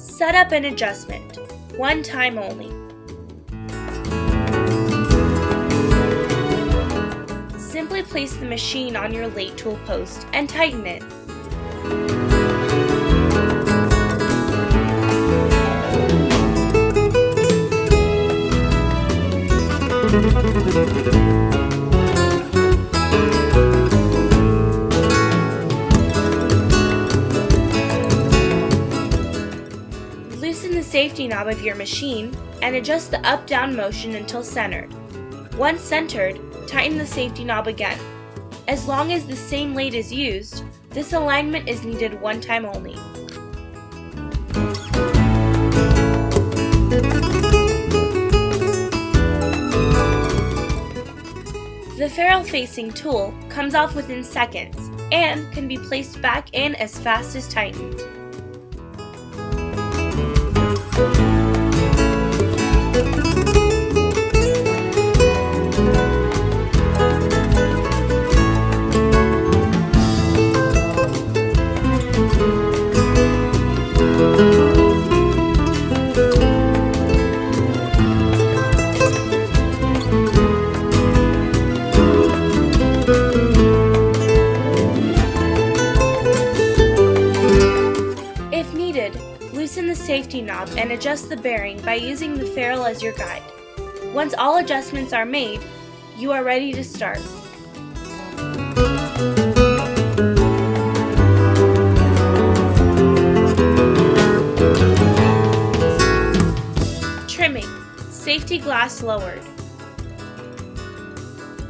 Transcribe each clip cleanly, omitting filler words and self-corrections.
Setup and adjustment, one time only. Simply place the machine on your lathe tool post and tighten it. Loosen the safety knob of your machine and adjust the up-down motion until centered. Once centered, tighten the safety knob again. As long as the same lathe is used, this alignment is needed one time only. The ferrule-facing tool comes off within seconds and can be placed back in as fast as tightened. If needed, loosen the safety knob and adjust the bearing by using the ferrule as your guide. Once all adjustments are made, you are ready to start. Trimming, safety glass lowered.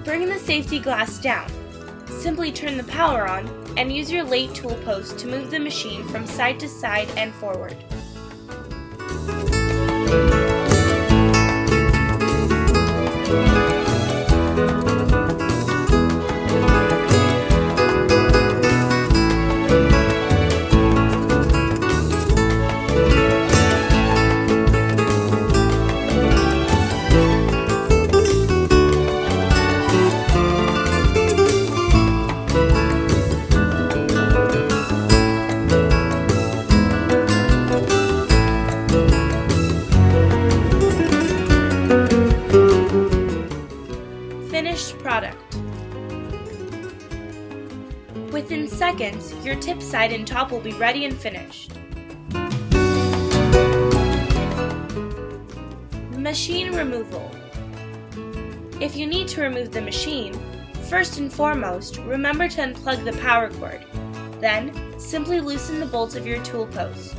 Bring the safety glass down. Simply turn the power on and use your lathe tool post to move the machine from side to side and forward. Finished product. Within seconds, your tip side and top will be ready and finished. Machine removal. If you need to remove the machine, first and foremost, remember to unplug the power cord. Then, simply loosen the bolts of your tool post.